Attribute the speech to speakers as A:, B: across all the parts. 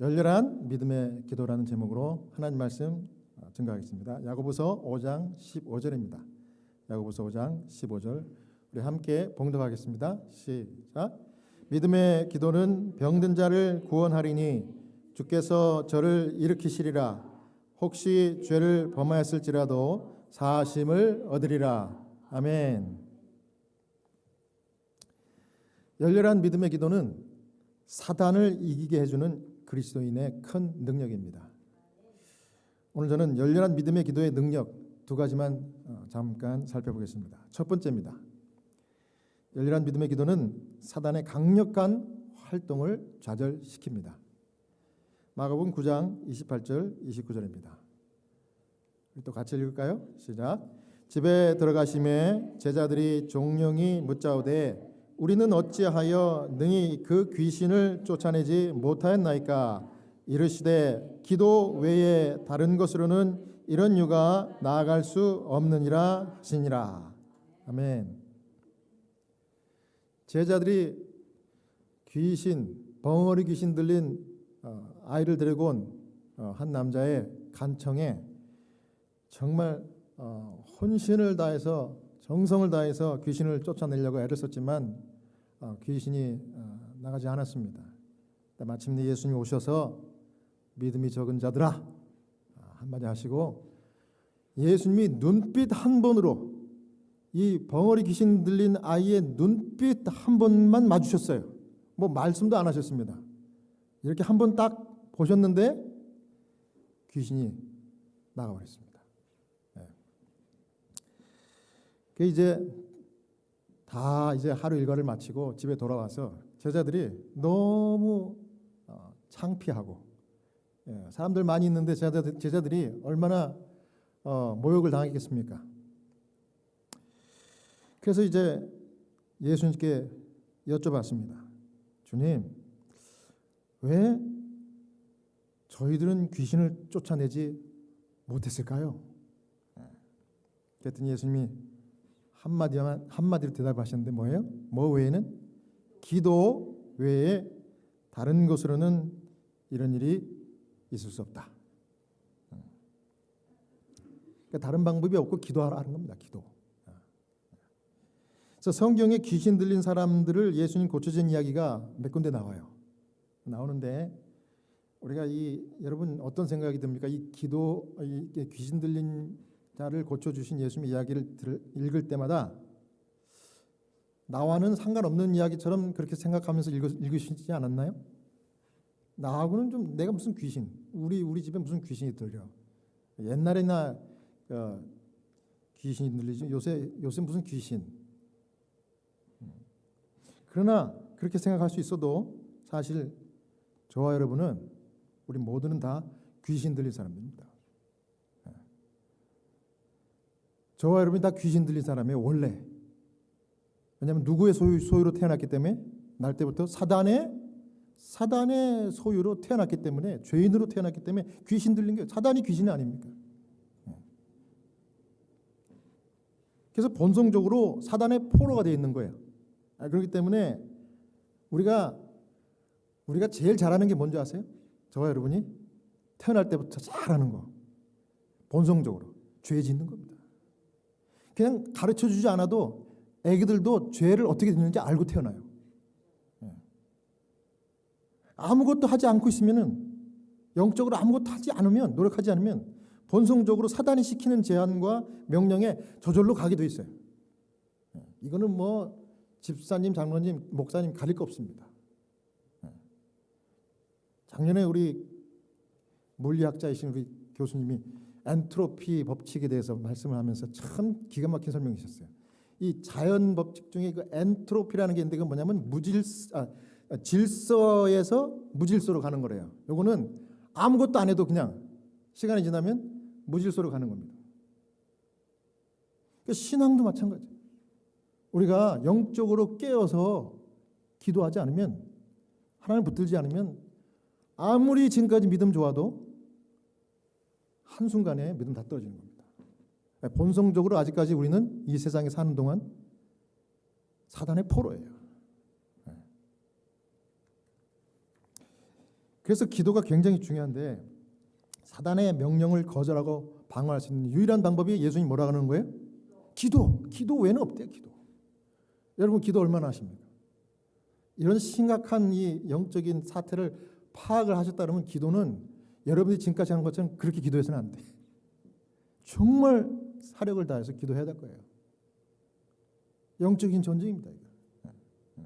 A: 열렬한 믿음의 기도라는 제목으로 하나님 말씀 증거하겠습니다. 야고보서 5장 15절입니다. 야고보서 5장 15절 우리 함께 봉독하겠습니다. 시작. 믿음의 기도는 병든 자를 구원하리니 주께서 저를 일으키시리라. 혹시 죄를 범하였을지라도 사하심을 얻으리라. 아멘. 열렬한 믿음의 기도는 사단을 이기게 해주는 그리스도인의 큰 능력입니다. 오늘 저는 열렬한 믿음의 기도의 능력 두 가지만 잠깐 살펴보겠습니다. 첫 번째입니다. 열렬한 믿음의 기도는 사단의 강력한 활동을 좌절시킵니다. 마가복음 9장 28절 29절입니다. 또 같이 읽을까요? 시작. 집에 들어가심에 제자들이 종용이 묻자오되 우리는 어찌하여 능히 그 귀신을 쫓아내지 못하였나이까? 이르시되 기도 외에 다른 것으로는 이런 유가 나아갈 수 없느니라 하시니라. 아멘. 제자들이 귀신, 벙어리 귀신 들린 아이를 데리고 온 한 남자의 간청에 정말 혼신을 다해서 정성을 다해서 귀신을 쫓아내려고 애를 썼지만 귀신이 나가지 않았습니다. 마침내 예수님이 오셔서 믿음이 적은 자들아 한마디 하시고 예수님이 눈빛 한 번으로 이 벙어리 귀신 들린 아이의 눈빛 한 번만 마주셨어요. 뭐 말씀도 안 하셨습니다. 이렇게 한 번 딱 보셨는데 귀신이 나가버렸습니다. 그 이제 하루 일과를 마치고 집에 돌아와서 제자들이 너무 창피하고 사람들 많이 있는데 제자들이 얼마나 모욕을 당했겠습니까? 그래서 이제 예수님께 여쭤봤습니다. 주님, 왜 저희들은 귀신을 쫓아내지 못했을까요? 그랬더니 예수님이 한마디로 대답하셨는데 뭐예요? 뭐 외에는? 기도 외에 다른 것으로는 이런 일이 있을 수 없다. 그러니까 다른 방법이 없고 기도하라는 겁니다. 기도. 그래서 성경에 귀신 들린 사람들을 예수님 고쳐준 이야기가 몇 군데 나오는데 우리가 여러분 어떤 생각이 듭니까? 이 귀신 들린 자를 고쳐주신 예수님의 이야기를 읽을 때마다 나와는 상관없는 이야기처럼 그렇게 생각하면서 읽으시지 않았나요? 나하고는 좀 내가 무슨 귀신, 우리 집에 무슨 귀신이 들려? 옛날에나 귀신이 들리지 요새 무슨 귀신? 그러나 그렇게 생각할 수 있어도 사실 저와 여러분은 우리 모두는 다 귀신 들린 사람들입니다. 저와 여러분이 다 귀신 들린 사람이에요. 원래. 왜냐하면 누구의 소유로 태어났기 때문에 날 때부터 사단의 소유로 태어났기 때문에 죄인으로 태어났기 때문에 귀신 들린 게 사단이 귀신이 아닙니까? 그래서 본성적으로 사단의 포로가 되어 있는 거예요. 그렇기 때문에 우리가 제일 잘하는 게 뭔지 아세요? 저와 여러분이 태어날 때부터 잘하는 거 본성적으로 죄 짓는 겁니다. 그냥 가르쳐주지 않아도 애기들도 죄를 어떻게 짓는지 알고 태어나요. 아무것도 하지 않고 있으면은 영적으로 아무것도 하지 않으면 노력하지 않으면 본성적으로 사단이 시키는 제안과 명령에 저절로 가게 돼 있어요. 이거는 뭐 집사님, 장로님, 목사님 가릴 거 없습니다. 작년에 우리 물리학자이신 우리 교수님이 엔트로피 법칙에 대해서 말씀을 하면서 참 기가 막힌 설명이셨어요. 이 자연 법칙 중에 그 엔트로피라는 게 있는데 그건 뭐냐면 질서에서 무질서로 가는 거래요. 요거는 아무것도 안 해도 그냥 시간이 지나면 무질서로 가는 겁니다. 그러니까 신앙도 마찬가지. 우리가 영적으로 깨어서 기도하지 않으면 하나님을 붙들지 않으면 아무리 지금까지 믿음 좋아도 한순간에 믿음 다 떨어지는 겁니다. 본성적으로 아직까지 우리는 이 세상에 사는 동안 사단의 포로예요. 그래서 기도가 굉장히 중요한데 사단의 명령을 거절하고 방어할 수 있는 유일한 방법이 예수님 뭐라 하는 거예요? 기도 외에는 없대요. 기도. 여러분 기도 얼마나 하십니까? 이런 심각한 이 영적인 사태를 파악을 하셨다면 기도는 여러분이 지금까지 한 것처럼 그렇게 기도해서는 안 돼. 정말 사력을 다해서 기도해야 될 거예요. 영적인 전쟁입니다. 이거.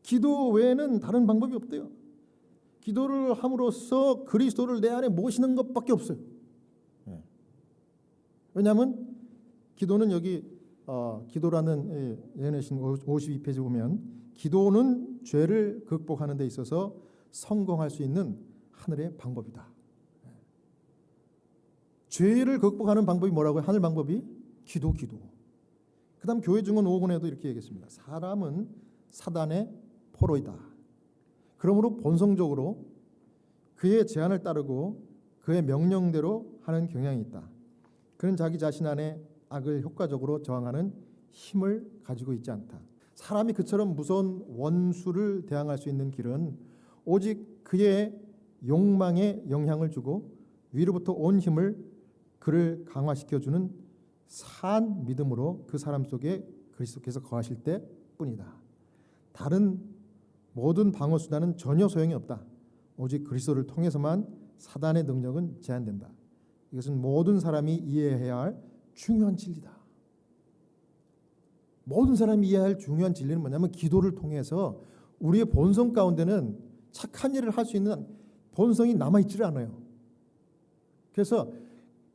A: 기도 외에는 다른 방법이 없대요. 기도를 함으로써 그리스도를 내 안에 모시는 것밖에 없어요. 왜냐하면 기도는 여기 기도라는 예언신 52페이지 보면 기도는 죄를 극복하는 데 있어서 성공할 수 있는 하늘의 방법이다. 죄를 극복하는 방법이 뭐라고요? 하늘 방법이 기도. 그 다음 교회 증언 5권에도 이렇게 얘기했습니다. 사람은 사단의 포로이다. 그러므로 본성적으로 그의 제안을 따르고 그의 명령대로 하는 경향이 있다. 그는 자기 자신 안에 악을 효과적으로 저항하는 힘을 가지고 있지 않다. 사람이 그처럼 무서운 원수를 대항할 수 있는 길은 오직 그의 욕망에 영향을 주고 위로부터 온 힘을 그를 강화시켜주는 산 믿음으로 그 사람 속에 그리스도께서 거하실 때뿐이다. 다른 모든 방어 수단은 전혀 소용이 없다. 오직 그리스도를 통해서만 사단의 능력은 제한된다. 이것은 모든 사람이 이해해야 할 중요한 진리다. 모든 사람이 이해할 중요한 진리는 뭐냐면 기도를 통해서 우리의 본성 가운데는 착한 일을 할 수 있는 본성이 남아있지를 않아요. 그래서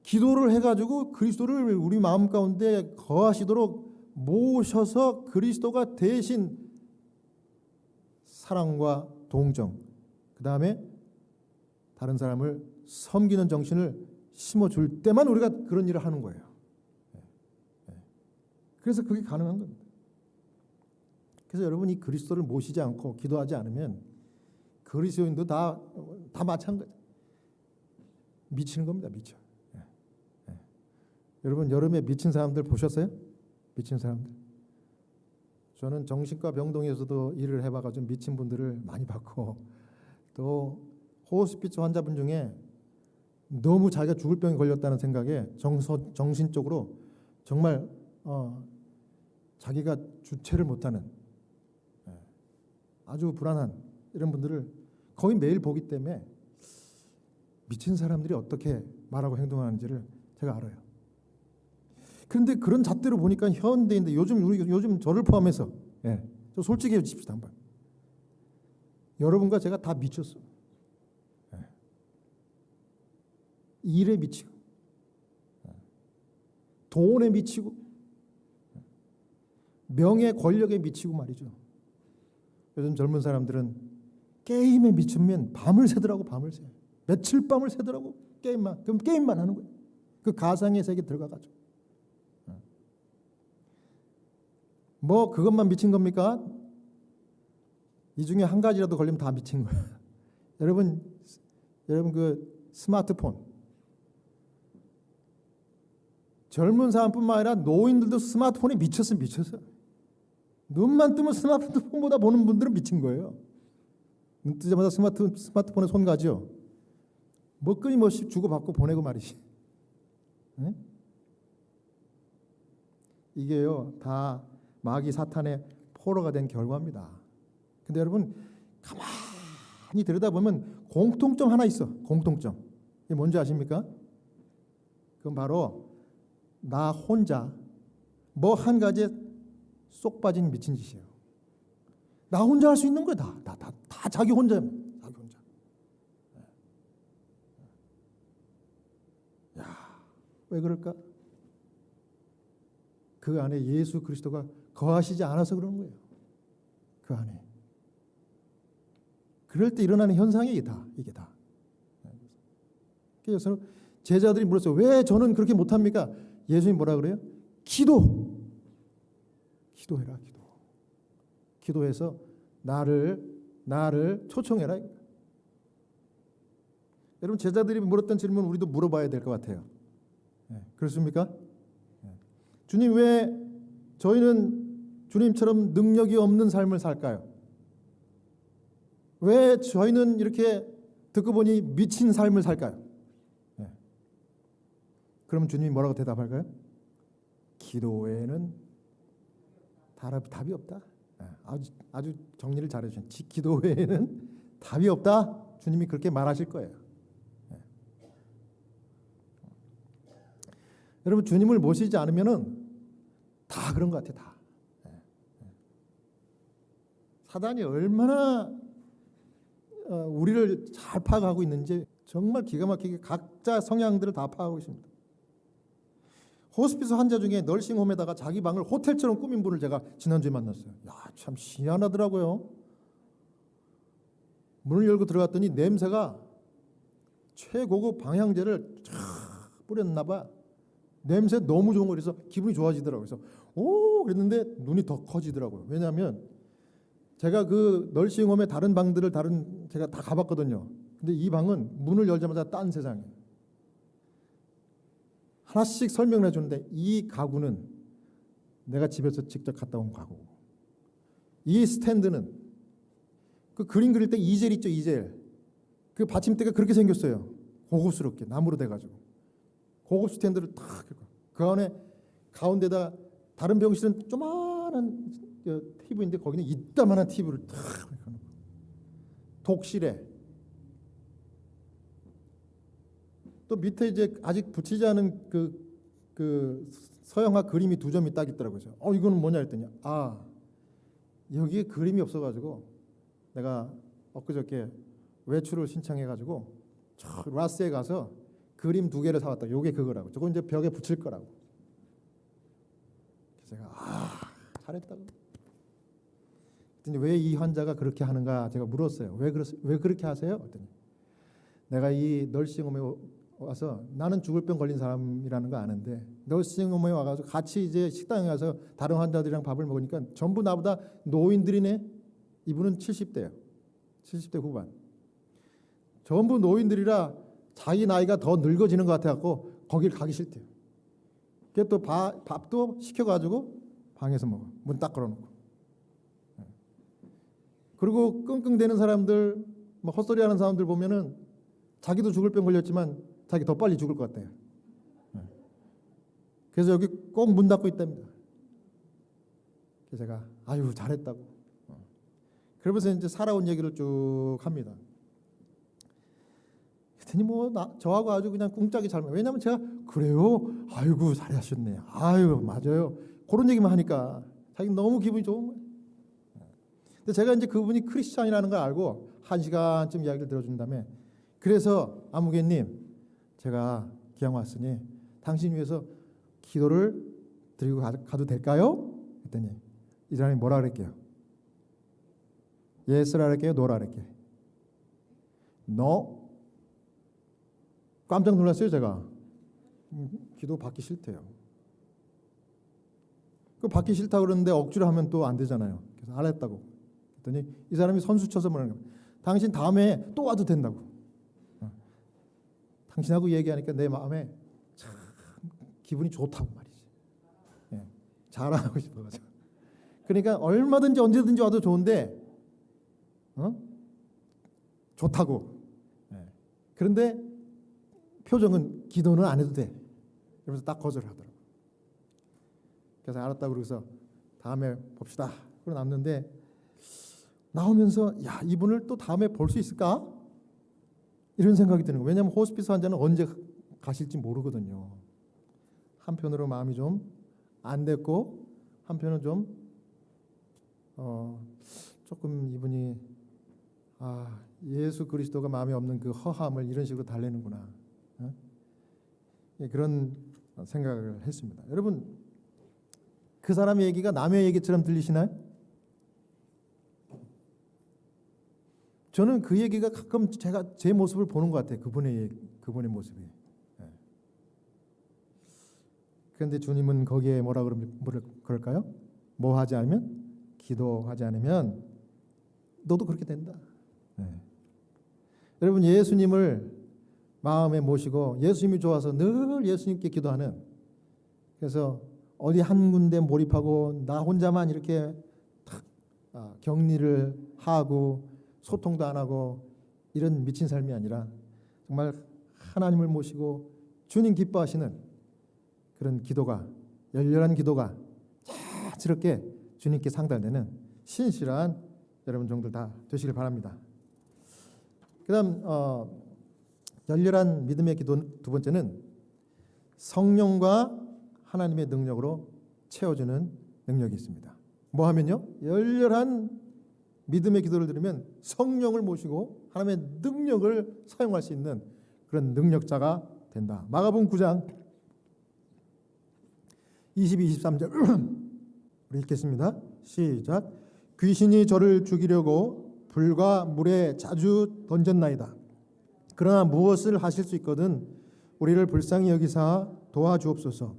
A: 기도를 해가지고 그리스도를 우리 마음 가운데 거하시도록 모셔서 그리스도가 대신 사랑과 동정, 그 다음에 다른 사람을 섬기는 정신을 심어줄 때만 우리가 그런 일을 하는 거예요. 그래서 그게 가능한 겁니다. 그래서 여러분이 그리스도를 모시지 않고 기도하지 않으면 그리스도인도 다 마찬가지. 미치는 겁니다. 미쳐. 여러분 여름에 미친 사람들 보셨어요? 미친 사람들. 저는 정신과 병동에서도 일을 해봐가지고 미친 분들을 많이 봤고 또 호스피스 환자분 중에 너무 자기가 죽을 병에 걸렸다는 생각에 정신적으로 정말 자기가 주체를 못하는 아주 불안한 이런 분들을 거의 매일 보기 때문에 미친 사람들이 어떻게 말하고 행동하는지를 제가 알아요. 그런데 그런 잣대로 보니까 현대인들 요즘 저를 포함해서 저 솔직히 해주십시다 한번. 여러분과 제가 다 미쳤어. 일에 미치고 돈에 미치고 명예 권력에 미치고 말이죠. 요즘 젊은 사람들은 게임에 미치면 밤을 새더라고. 밤을 새. 며칠 밤을 새더라고. 그럼 게임만 하는 거예요. 그 가상의 세계에 들어가가지고. 뭐 그것만 미친 겁니까? 이 중에 한 가지라도 걸리면 다 미친 거예요. 여러분 그 스마트폰 젊은 사람뿐만 아니라 노인들도 스마트폰에 미쳤어. 눈만 뜨면 스마트폰보다 보는 분들은 미친 거예요. 눈 뜨자마자 스마트폰에 손 가죠. 뭐 끊임없이 주고받고 보내고 말이지. 네? 이게요 다 마귀 사탄의 포로가 된 결과입니다. 근데 여러분 가만히 들여다보면 공통점 하나 있어. 공통점. 이게 뭔지 아십니까? 그건 바로 나 혼자 뭐 한 가지에 쏙 빠진 미친 짓이에요. 나 혼자 할 수 있는 거야. 다 자기 혼자. 자기 혼자. 야, 왜 그럴까? 그 안에 예수 그리스도가 거하시지 않아서 그러는 거예요. 그 안에. 그럴 때 일어나는 현상이 이게 다. 그래서 제자들이 물었어요. 왜 저는 그렇게 못합니까? 예수님 뭐라 그래요? 기도해라. 기도해서 나를 초청해라. 여러분 제자들이 물었던 질문 우리도 물어봐야 될 것 같아요. 그렇습니까? 주님 왜 저희는 주님처럼 능력이 없는 삶을 살까요? 왜 저희는 이렇게 듣고 보니 미친 삶을 살까요? 네. 그러면 주님이 뭐라고 대답할까요? 기도 외에는 답이 없다. 네. 아주 정리를 잘해주신 기도 외에는 답이 없다. 주님이 그렇게 말하실 거예요. 네. 여러분 주님을 모시지 않으면은 다 그런 것 같아요. 다. 네. 사단이 얼마나 우리를 잘 파악하고 있는지 정말 기가 막히게 각자 성향들을 다 파악하고 있습니다. 호스피스 환자 중에 널싱홈에다가 자기 방을 호텔처럼 꾸민 분을 제가 지난주에 만났어요. 야, 참 희한하더라고요. 문을 열고 들어갔더니 냄새가 최고급 방향제를 쫙 뿌렸나 봐. 냄새 너무 좋은 거 그래서 기분이 좋아지더라고요. 그래서 오 그랬는데 눈이 더 커지더라고요. 왜냐하면 제가 그 널싱홈의 다른 방들을 제가 다 가봤거든요. 근데 이 방은 문을 열자마자 딴 세상이에요. 하나씩 설명을 해주는데 이 가구는 내가 집에서 직접 갔다 온 가구고, 이 스탠드는 그 그림 그릴 때 이젤 있죠, 이젤. 그 받침대가 그렇게 생겼어요. 고급스럽게 나무로 돼가지고 고급 스탠드를 탁 그 안에 가운데다 다른 병실은 조그만한 TV인데 거기는 이따만한 TV를 탁 독실에 또 밑에 이제 아직 붙이지 않은 그 서양화 그림이 2점이 딱 있더라고요. 이거는 뭐냐 했더니 여기에 그림이 없어가지고 내가 엊그저께 외출을 신청해가지고 저 라스에 가서 그림 2개를 사왔다. 요게 그거라고. 저거 이제 벽에 붙일 거라고. 그래서 제가 잘했다고. 그랬더니 왜 이 환자가 그렇게 하는가 제가 물었어요. 왜 그렇게 하세요? 그랬더니 내가 이 널싱홈에 와서 나는 죽을 병 걸린 사람이라는 거 아는데 널싱홈에 와가지고 같이 이제 식당에 가서 다른 환자들이랑 밥을 먹으니까 전부 나보다 노인들이네. 이분은 70대예요. 70대 후반. 전부 노인들이라 자기 나이가 더 늙어지는 것 같아갖고 거길 가기 싫대요. 그게 또 밥도 시켜가지고 방에서 먹어. 문 딱 걸어놓고. 그리고 끙끙대는 사람들, 헛소리하는 사람들 보면은 자기도 죽을 병 걸렸지만 자기 더 빨리 죽을 것 같아요. 그래서 여기 꼭 문 닫고 있답니다. 그래서 제가 잘했다고. 그러면서 이제 살아온 얘기를 쭉 합니다. 그랬더니 저하고 아주 그냥 꿍짝이 잘 맞아요. 왜냐하면 제가 그래요? 아이고 잘하셨네. 맞아요. 그런 얘기만 하니까 자기 너무 기분이 좋은 거예요. 근데 제가 이제 그분이 크리스찬이라는 걸 알고 1시간쯤 이야기를 들어준 다음에 그래서 아무개님 제가 기왕 왔으니 당신 위해서 기도를 드리고 가도 될까요? 그랬더니 이 사람이 뭐라 그랬게요? 예스라 그랬게요? 노라 그랬게요? No. 깜짝 놀랐어요 제가. 기도 받기 싫대요. 그 받기 싫다 그러는데 억지로 하면 또 안 되잖아요. 그래서 알았다고. 그랬더니 이 사람이 선수 쳐서 뭐라는 거예요. 당신 다음에 또 와도 된다고. 당신하고 얘기하니까 내 마음에 참 기분이 좋다고 말이지. 자랑하고 싶어가지고. 그러니까 얼마든지 언제든지 와도 좋은데 좋다고. 그런데 표정은 기도는 안 해도 돼. 그러면서 딱 거절을 하더라고. 그래서 알았다고 그러고서 다음에 봅시다. 그러고 남는데 나오면서 이분을 또 다음에 볼 수 있을까? 이런 생각이 드는 거예요. 왜냐하면 호스피스 환자는 언제 가실지 모르거든요. 한편으로 마음이 좀 안 됐고 한편은 좀 조금 이분이 예수 그리스도가 마음에 없는 그 허함을 이런 식으로 달래는구나. 그런 생각을 했습니다. 여러분 그 사람의 얘기가 남의 얘기처럼 들리시나요? 저는 그 얘기가 가끔 제가 제 모습을 보는 것 같아요. 그분의 모습이. 그런데 주님은 거기에 뭐라 그럴까요? 뭐 하지 않으면? 기도하지 않으면 너도 그렇게 된다. 여러분 예수님을 마음에 모시고 예수님이 좋아서 늘 예수님께 기도하는, 그래서 어디 한 군데 몰입하고 나 혼자만 이렇게 탁 격리를 하고 소통도 안 하고 이런 미친 삶이 아니라 정말 하나님을 모시고 주님 기뻐하시는 그런 기도가, 열렬한 기도가 자연스럽게 주님께 상달되는 신실한 여러분 종들 다 되시길 바랍니다. 그다음 열렬한 믿음의 기도 두 번째는 성령과 하나님의 능력으로 채워주는 능력이 있습니다. 뭐 하면요? 열렬한 믿음의 기도를 드리면 성령을 모시고 하나님의 능력을 사용할 수 있는 그런 능력자가 된다. 마가복음 9장 22, 23절 우리 읽겠습니다. 시작. 귀신이 저를 죽이려고 불과 물에 자주 던졌나이다. 그러나 무엇을 하실 수 있거든 우리를 불쌍히 여기사 도와주옵소서.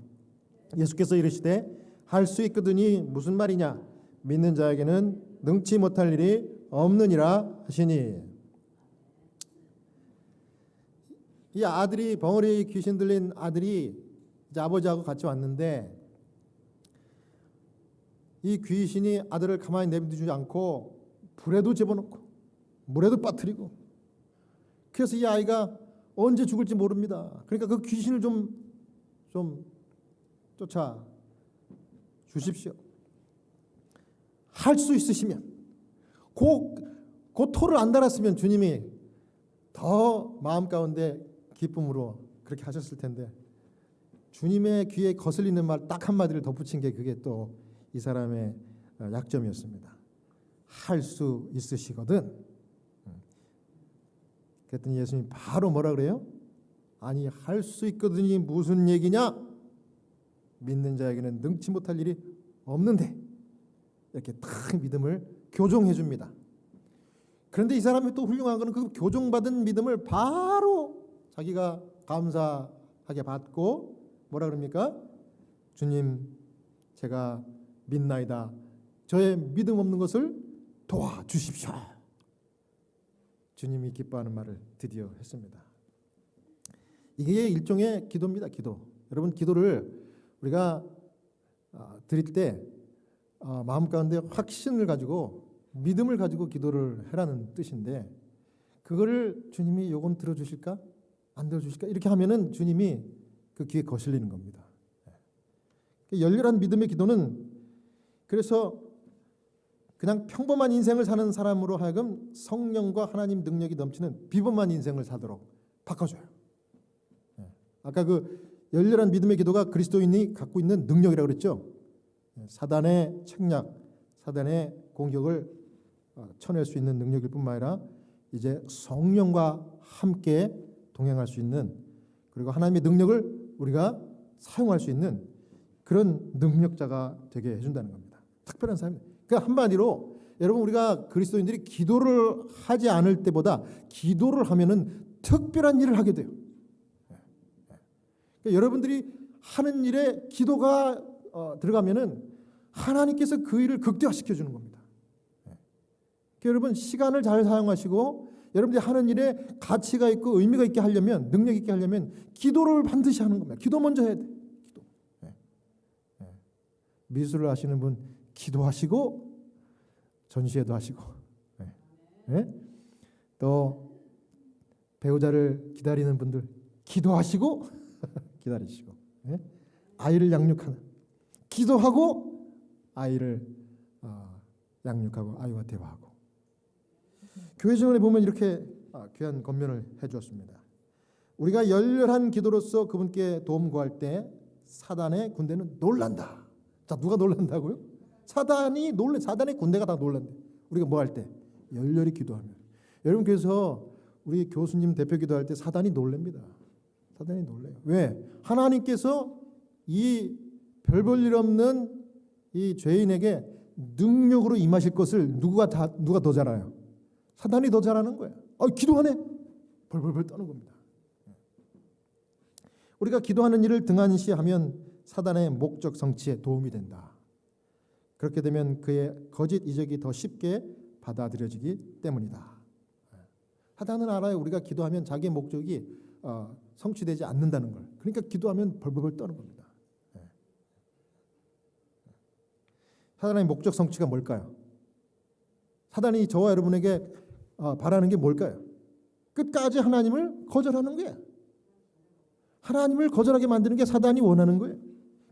A: 예수께서 이르시되 할 수 있거든이 무슨 말이냐? 믿는 자에게는 능치 못할 일이 없느니라 하시니. 이 아들이 벙어리 귀신 들린 아들이 이제 아버지하고 같이 왔는데 이 귀신이 아들을 가만히 내버려두지 않고 불에도 집어넣고 물에도 빠뜨리고 그래서 이 아이가 언제 죽을지 모릅니다. 그러니까 그 귀신을 좀 쫓아 주십시오. 할 수 있으시면 그 토를 안 달았으면 주님이 더 마음 가운데 기쁨으로 그렇게 하셨을 텐데 주님의 귀에 거슬리는 말 딱 한마디를 덧붙인 게 그게 또 이 사람의 약점이었습니다. 할 수 있으시거든. 그랬더니 예수님이 바로 뭐라 그래요? 아니 할 수 있거든이 무슨 얘기냐? 믿는 자에게는 능치 못할 일이 없는데 이렇게 딱 믿음을 교정해 줍니다. 그런데 이 사람이 또 훌륭한 것은 그 교정받은 믿음을 바로 자기가 감사하게 받고 뭐라 그럽니까? 주님 제가 믿나이다. 저의 믿음 없는 것을 도와주십시오. 주님이 기뻐하는 말을 드디어 했습니다. 이게 일종의 기도입니다. 기도. 여러분 기도를 우리가 드릴 때 마음 가운데 확신을 가지고 믿음을 가지고 기도를 해라는 뜻인데 그거를 주님이 요건 들어주실까? 안 들어주실까? 이렇게 하면은 주님이 그 귀에 거슬리는 겁니다. 열렬한 믿음의 기도는 그래서 그냥 평범한 인생을 사는 사람으로 하여금 성령과 하나님 능력이 넘치는 비범한 인생을 사도록 바꿔줘요. 아까 그 열렬한 믿음의 기도가 그리스도인이 갖고 있는 능력이라고 그랬죠. 사단의 책략, 사단의 공격을 쳐낼 수 있는 능력일 뿐만 아니라 이제 성령과 함께 동행할 수 있는 그리고 하나님의 능력을 우리가 사용할 수 있는 그런 능력자가 되게 해준다는 겁니다. 특별한 삶. 그러니까 한마디로 여러분 우리가 그리스도인들이 기도를 하지 않을 때보다 기도를 하면은 특별한 일을 하게 돼요. 그러니까 여러분들이 하는 일에 기도가 들어가면은 하나님께서 그 일을 극대화시켜 주는 겁니다. 그러니까 여러분 시간을 잘 사용하시고 여러분들이 하는 일에 가치가 있고 의미가 있게 하려면 능력 있게 하려면 기도를 반드시 하는 겁니다. 기도 먼저 해야 돼. 기도. 미술을 하시는 분 기도하시고 전시회도 하시고 또 배우자를 기다리는 분들 기도하시고 기다리시고 아이를 양육하는 기도하고 아이를 양육하고 아이와 대화하고 교회 정원에 보면 이렇게 귀한 권면을 해주었습니다. 우리가 열렬한 기도로서 그분께 도움 구할 때 사단의 군대는 놀란다. 자 누가 놀란다고요? 사단의 군대가 다 놀란대. 우리가 뭐 할 때? 열렬히 기도하면. 여러분 그래서 우리 교수님 대표 기도할 때 사단이 놀랍니다. 사단이 놀래요. 왜? 하나님께서 이 별 볼 일 없는 이 죄인에게 능력으로 임하실 것을 누가 더 잘 알아요? 사단이 더 잘하는 거예요. 기도하네. 벌벌벌 떠는 겁니다. 우리가 기도하는 일을 등한시하면 사단의 목적 성취에 도움이 된다. 그렇게 되면 그의 거짓 이적이 더 쉽게 받아들여지기 때문이다. 사단은 알아요. 우리가 기도하면 자기의 목적이 성취되지 않는다는 걸. 그러니까 기도하면 벌벌벌 떠는 겁니다. 사단의 목적 성취가 뭘까요? 사단이 저와 여러분에게 바라는 게 뭘까요? 끝까지 하나님을 거절하는 거예요. 하나님을 거절하게 만드는 게 사단이 원하는 거예요.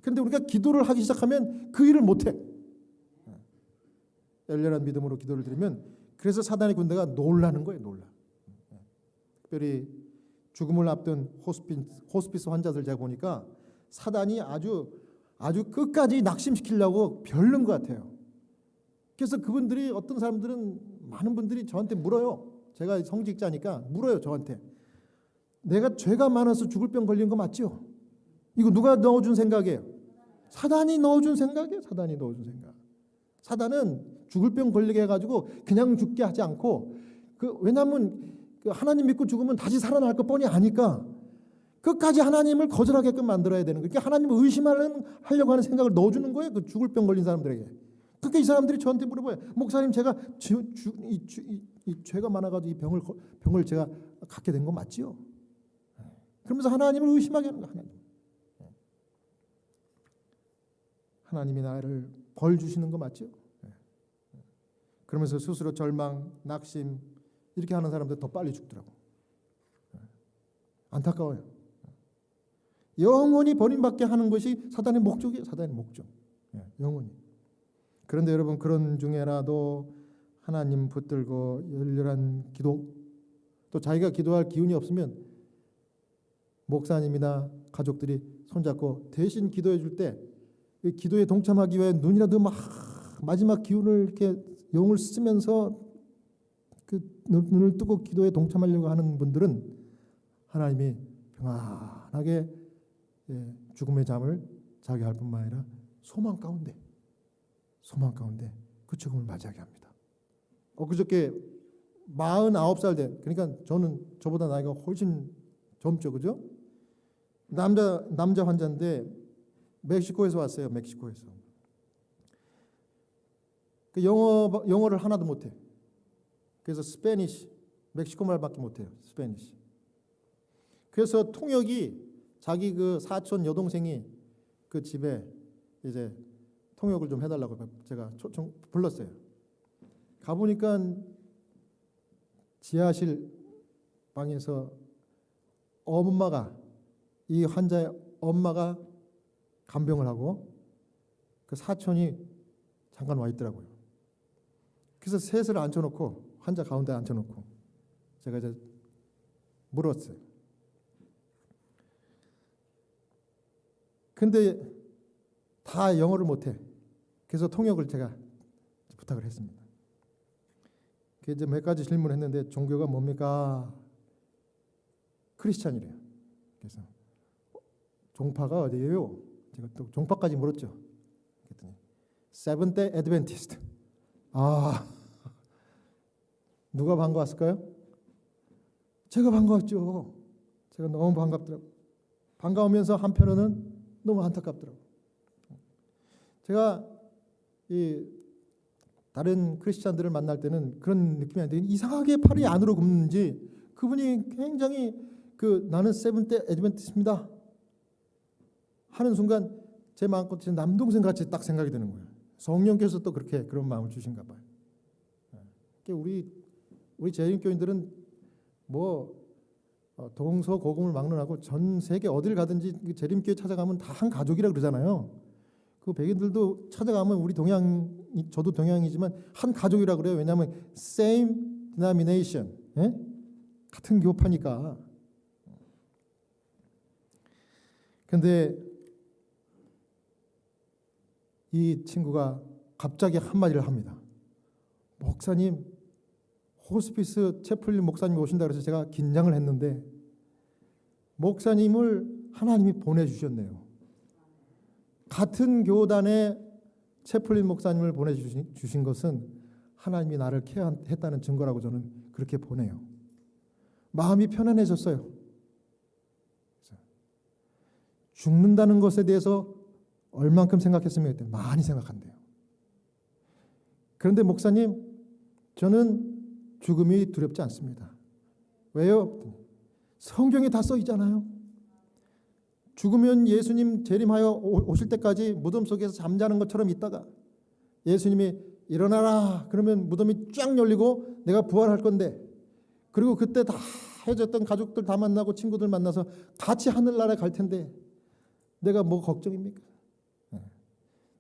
A: 그런데 우리가 기도를 하기 시작하면 그 일을 못해. 열렬한 믿음으로 기도를 드리면 그래서 사단의 군대가 놀라는 거예요. 놀라. 특별히 죽음을 앞둔 호스피스 환자들 제가 보니까 사단이 아주 끝까지 낙심시키려고 별른 것 같아요. 그래서 그분들이 어떤 사람들은 많은 분들이 저한테 물어요. 제가 성직자니까 물어요. 저한테. 내가 죄가 많아서 죽을 병 걸린 거 맞죠? 이거 누가 넣어준 생각이에요? 사단이 넣어준 생각이에요. 사단이 넣어준 생각. 사단은 죽을 병 걸리게 해가지고 그냥 죽게 하지 않고 왜냐하면 하나님 믿고 죽으면 다시 살아날 거 뻔히 아니까 끝까지 하나님을 거절하게끔 만들어야 되는 거예요. 그러니까 하나님을 의심하려고 하는 생각을 넣어주는 거예요. 그 죽을 병 걸린 사람들에게. 그러니까 이 사람들이 저한테 물어봐요. 목사님, 제가 이 죄가 많아가지고 이 병을 제가 갖게 된 거 맞지요? 그러면서 하나님을 의심하게 하는 거예요. 하나님이 나를 벌 주시는 거 맞죠? 그러면서 스스로 절망, 낙심 이렇게 하는 사람들 더 빨리 죽더라고. 안타까워요. 영원히 버림받게 하는 것이 사단의 목적이에요. 사단의 목적. 영원히. 그런데 여러분, 그런 중에라도 하나님 붙들고 열렬한 기도, 또 자기가 기도할 기운이 없으면 목사님이나 가족들이 손잡고 대신 기도해 줄 때 기도에 동참하기 위해 눈이라도 막 마지막 기운을 이렇게 영을 쓰면서 그 눈을 뜨고 기도에 동참하려고 하는 분들은 하나님이 평안하게 죽음의 잠을 자게 할 뿐만 아니라 소망 가운데 그 죽음을 맞이하게 합니다. 그저께 49살 된, 그러니까 저는 저보다 나이가 훨씬 젊죠, 그죠? 남자 환자인데 멕시코에서 왔어요. 멕시코에서. 그 영어를 하나도 못해. 그래서 스페니쉬, 멕시코 말밖에 못해요. 스페니쉬. 그래서 통역이 자기 그 사촌 여동생이 그 집에 이제 통역을 좀 해달라고 제가 초청 불렀어요. 가보니까 지하실 방에서 이 환자의 엄마가 간병을 하고 그 사촌이 잠깐 와 있더라고요. 그래서 셋을 앉혀놓고 환자 가운데 앉혀놓고 제가 이제 물었어요. 근데 다 영어를 못해. 그래서 통역을 제가 부탁을 했습니다. 그래서 이제 몇 가지 질문을 했는데 종교가 뭡니까? 크리스찬이래요. 그래서 종파가 어디예요? 제가 또 종파까지 물었죠. 그랬더니 세븐데이 애드벤티스트. 누가 반가웠을까요? 제가 반가웠죠. 제가 너무 반갑더라고요. 반가우면서 한편으로는 너무 안타깝더라고요. 제가 이 다른 크리스찬들을 만날 때는 그런 느낌이 아닌데 이상하게 팔이 안으로 굽는지 그분이 굉장히 나는 세븐데이 애드벤티스트입니다 하는 순간 제 마음껏 남동생 같이 딱 생각이 드는 거예요. 성령께서 또 그런 마음을 주신가 봐요. 우리 재림교인들은 동서고금을 막론하고 전 세계 어딜 가든지 재림교회 찾아가면 다 한 가족이라 그러잖아요. 그 백인들도 찾아가면 저도 동양이지만 한 가족이라 그래요. 왜냐하면 same denomination, 같은 교파니까. 근데 이 친구가 갑자기 한마디를 합니다. 목사님, 호스피스 채플린 목사님이 오신다 그래서 제가 긴장을 했는데 목사님을 하나님이 보내주셨네요. 같은 교단에 채플린 목사님을 보내주신 것은 하나님이 나를 케어했다는 증거라고 저는 그렇게 보내요. 마음이 편안해졌어요. 죽는다는 것에 대해서 얼만큼 생각했으면 그때 많이 생각한대요. 그런데 목사님, 저는 죽음이 두렵지 않습니다. 왜요? 성경에 다 써 있잖아요. 죽으면 예수님 재림하여 오실 때까지 무덤 속에서 잠자는 것처럼 있다가 예수님이 일어나라 그러면 무덤이 쫙 열리고 내가 부활할 건데, 그리고 그때 다 헤어졌던 가족들 다 만나고 친구들 만나서 같이 하늘나라에 갈 텐데 내가 뭐 걱정입니까?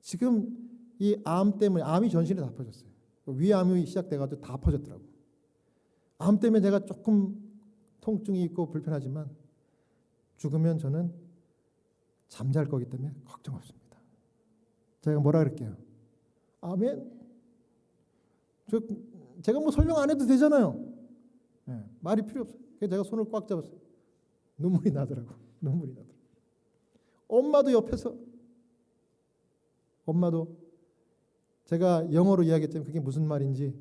A: 지금 이 암 때문에, 암이 전신에 다 퍼졌어요. 위암이 시작돼가지고 다 퍼졌더라고. 암 때문에 내가 조금 통증이 있고 불편하지만 죽으면 저는 잠잘 거기 때문에 걱정 없습니다. 제가 뭐라 그럴게요? 아멘. 제가 뭐 설명 안 해도 되잖아요. 말이 필요 없어요. 그래서 제가 손을 꽉 잡았어요. 눈물이 나더라고. 눈물이 나더라고. 엄마도 옆에서, 엄마도 제가 영어로 이야기했지만 그게 무슨 말인지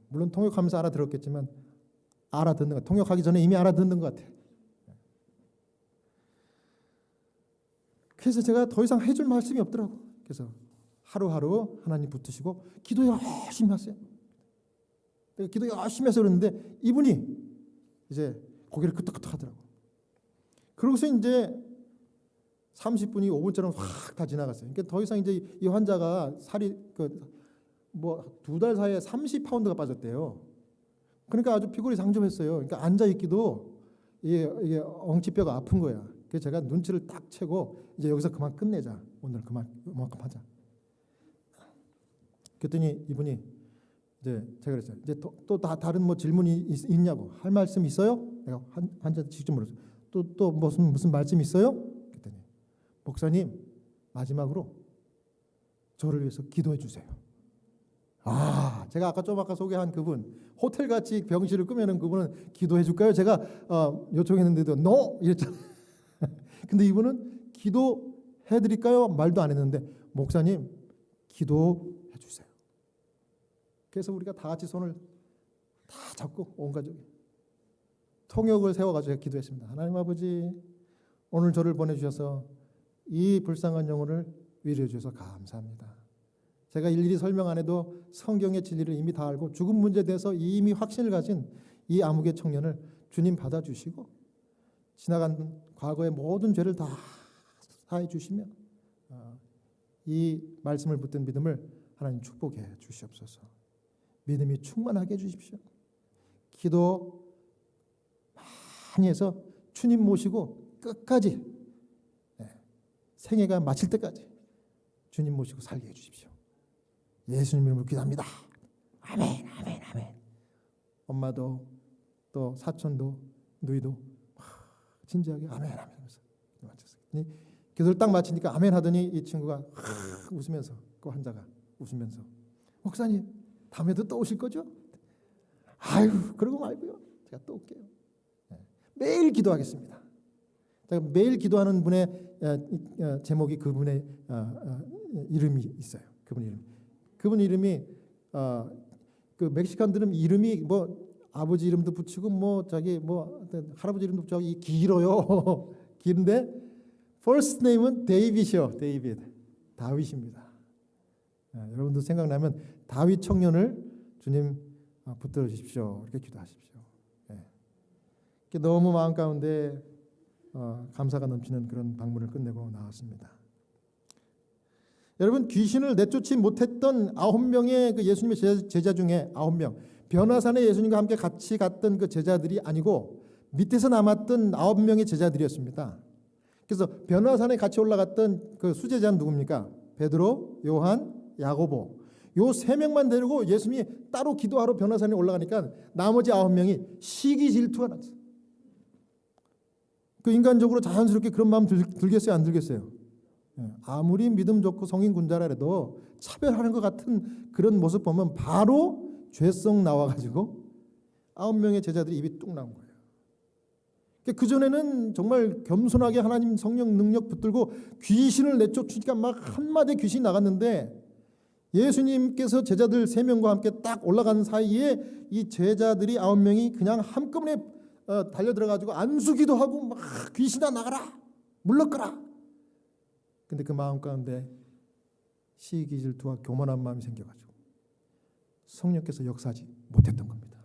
A: 물론 통역하면서 알아들었겠지만 알아듣는 것, 통역하기 전에 이미 알아듣는 것 같아요. 그래서 제가 더 이상 해줄 말씀이 없더라고. 그래서 하루하루 하나님 붙드시고 기도 열심히 하세요. 내가 기도 열심히 해서 그랬는데 이분이 이제 고개를 끄덕끄덕 하더라고. 그러고서 이제 30분이 5분처럼 확 다 지나갔어요. 그러니까 더 이상 이제 이 환자가 살이 뭐 2달 사이에 30파운드가 빠졌대요. 그러니까 아주 피골이 상접했어요. 그러니까 앉아 있기도 이게 엉치뼈가 아픈 거야. 그래서 제가 눈치를 딱 채고 이제 여기서 그만 끝내자. 오늘 그만큼 하자. 그랬더니 이분이 이제 제가 그랬어요. 이제 또 다른 뭐 질문이 있냐고. 할 말씀 있어요? 내가 환자한테 직접 물었어요. 또 무슨 말씀 있어요? 그랬더니 목사님 마지막으로 저를 위해서 기도해 주세요. 제가 아까 소개한 그분, 호텔같이 병실을 꾸며놓은 그분은 기도해 줄까요? 제가 요청했는데도 no 이랬잖아요. 근데 이분은 기도해 드릴까요? 말도 안 했는데 목사님 기도해 주세요. 그래서 우리가 다 같이 손을 다 잡고 온 가족이 통역을 세워가지고 기도했습니다. 하나님 아버지, 오늘 저를 보내주셔서 이 불쌍한 영혼을 위로해 주셔서 감사합니다. 제가 일일이 설명 안 해도 성경의 진리를 이미 다 알고 죽음 문제에 대해서 이미 확신을 가진 이 암흑의 청년을 주님 받아주시고 지나간 과거의 모든 죄를 다 사해 주시며 이 말씀을 붙든 믿음을 하나님 축복해 주시옵소서. 믿음이 충만하게 해주십시오. 기도 많이 해서 주님 모시고 끝까지 생애가 마칠 때까지 주님 모시고 살게 해주십시오. 예수님 이름으로 기도합니다. 아멘, 아멘, 아멘. 엄마도 또 사촌도 누이도 진지하게 아멘, 아멘 하면서 마쳤어요. 기도를 딱 마치니까 아멘 하더니 이 친구가 웃으면서, 그 환자가 웃으면서, 목사님 다음에도 또 오실 거죠? 아유, 그러고 말고요. 제가 또 올게요. 매일 기도하겠습니다. 제가 매일 기도하는 분의 제목이 그분의 이름이 있어요. 그분 이름이 그 멕시칸들은 이름이 뭐 아버지 이름도 붙이고 뭐 자기 뭐 할아버지 이름도 붙이고 길어요. 긴데 first name은 데이빗이요. 다윗입니다. 여러분도 생각나면 다윗 청년을 주님 붙들어 주십시오. 이렇게 기도하십시오. 너무 마음 가운데 감사가 넘치는 그런 방문을 끝내고 나왔습니다. 여러분, 귀신을 내쫓지 못했던 9명의 그 예수님의 제자 중에 9명, 변화산에 예수님과 함께 같이 갔던 그 제자들이 아니고 밑에서 남았던 9명의 제자들이었습니다. 그래서 변화산에 같이 올라갔던 그 수제자는 누굽니까? 베드로, 요한, 야고보. 요 3명만 데리고 예수님이 따로 기도하러 변화산에 올라가니까 나머지 9명이 시기 질투가 났어요. 그 인간적으로 자연스럽게 그런 마음 들겠어요? 안 들겠어요? 아무리 믿음 좋고 성인 군자라 해도 차별하는 것 같은 그런 모습 보면 바로 죄성 나와가지고 9명의 제자들이 입이 뚝 나온 거예요. 그전에는 정말 겸손하게 하나님 성령 능력 붙들고 귀신을 내쫓으니까 막 한마디 귀신이 나갔는데 예수님께서 제자들 3명과 함께 딱 올라가는 사이에 이 제자들이 9명이 그냥 한꺼번에 달려들어가지고 안수기도 하고 막 귀신아 나가라 물러가라. 근데 그 마음 가운데 시기 질투와 교만한 마음이 생겨가지고 성령께서 역사하지 못했던 겁니다.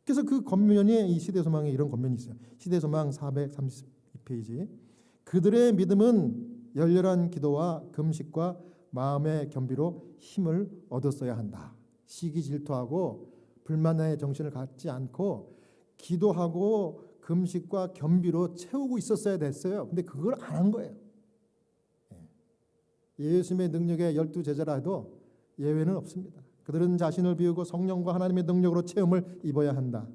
A: 그래서 그 겉면에 이 시대소망에 이런 겉면이 있어요. 시대소망 432페이지. 그들의 믿음은 열렬한 기도와 금식과 마음의 겸비로 힘을 얻었어야 한다. 시기 질투하고 불만의 정신을 갖지 않고 기도하고 금식과 겸비로 채우고 있었어야 됐어요. 근데 그걸 안 한 거예요. 예수님의 능력의 12제자라 해도 예외는 없습니다. 그들은 자신을 비우고 성령과 하나님의 능력으로 체험을 입어야 한다.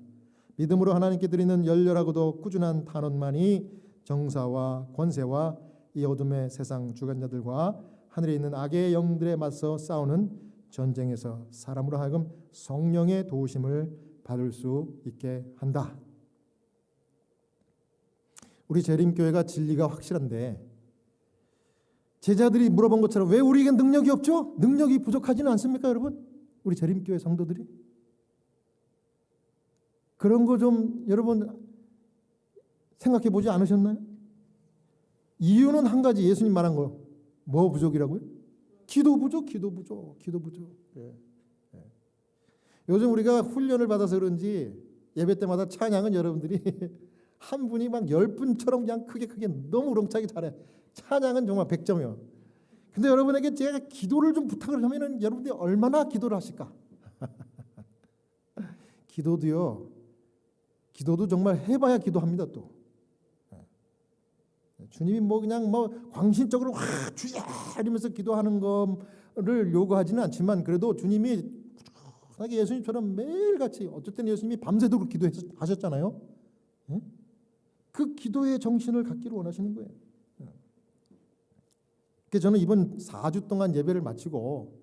A: 믿음으로 하나님께 드리는 열렬하고도 꾸준한 탄원만이 정사와 권세와 이 어둠의 세상 주관자들과 하늘에 있는 악의 영들에 맞서 싸우는 전쟁에서 사람으로 하여금 성령의 도우심을 받을 수 있게 한다. 우리 재림교회가 진리가 확실한데 제자들이 물어본 것처럼 왜 우리에게 능력이 없죠? 능력이 부족하지는 않습니까, 여러분? 우리 재림교회 성도들이? 그런 거 좀 여러분 생각해 보지 않으셨나요? 이유는 한 가지, 예수님 말한 거. 뭐 부족이라고요? 기도 부족, 기도 부족, 기도 부족. 예. 예. 요즘 우리가 훈련을 받아서 그런지 예배 때마다 찬양은 여러분들이 한 분이 막 10분처럼 그냥 크게 너무 우렁차게 잘해. 찬양은 정말 100점이요. 근데 여러분에게 제가 기도를 좀 부탁을 하면은 여러분들이 얼마나 기도를 하실까? 기도도 정말 해봐야 기도합니다. 또 주님이 뭐 그냥 뭐 광신적으로 주야 이러면서 기도하는 거를 요구하지는 않지만 그래도 주님이 꾸준하게 예수님처럼 매일같이 어쨌든 예수님이 밤새도록 기도하셨잖아요. 그 기도의 정신을 갖기를 원하시는 거예요. 그래서 저는 이번 4주 동안 예배를 마치고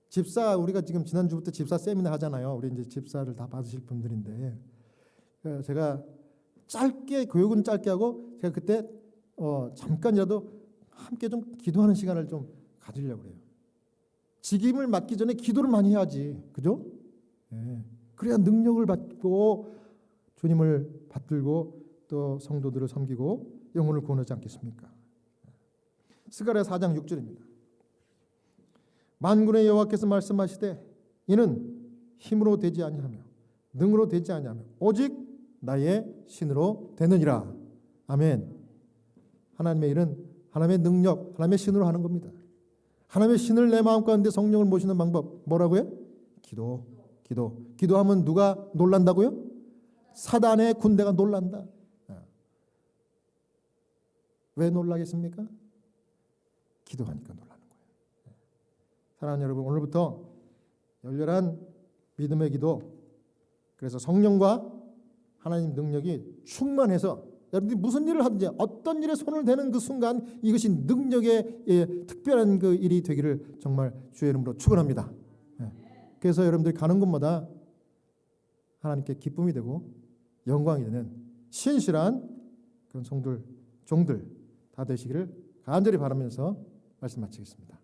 A: 집사, 우리가 지금 지난주부터 집사 세미나 하잖아요. 우리 이제 집사를 다 받으실 분들인데 제가 교육은 짧게 하고 제가 그때 잠깐이라도 함께 좀 기도하는 시간을 좀 가지려고 해요. 직임을 맡기 전에 기도를 많이 해야지, 그죠? 네. 그래야 능력을 받고 주님을 받들고 또 성도들을 섬기고 영혼을 구원하지 않겠습니까? 스가랴 4장 6절입니다. 만군의 여호와께서 말씀하시되 이는 힘으로 되지 아니하며 능으로 되지 아니하며 오직 나의 신으로 되느니라. 아멘. 하나님의 일은 하나님의 능력, 하나님의 신으로 하는 겁니다. 하나님의 신을 내 마음 가운데 성령을 모시는 방법 뭐라고요? 기도하면 누가 놀란다고요? 사단의 군대가 놀란다. 왜 놀라겠습니까? 기도하니까 놀라는 거예요. 사랑하는 여러분, 오늘부터 열렬한 믿음의 기도, 그래서 성령과 하나님 능력이 충만해서 여러분들이 무슨 일을 하든지 어떤 일에 손을 대는 그 순간 이것이 능력의 특별한 그 일이 되기를 정말 주의 이름으로 축원합니다. 그래서 여러분들이 가는 곳마다 하나님께 기쁨이 되고 영광이 되는 신실한 그런 종들 다 되시기를 간절히 바라면서 말씀 마치겠습니다.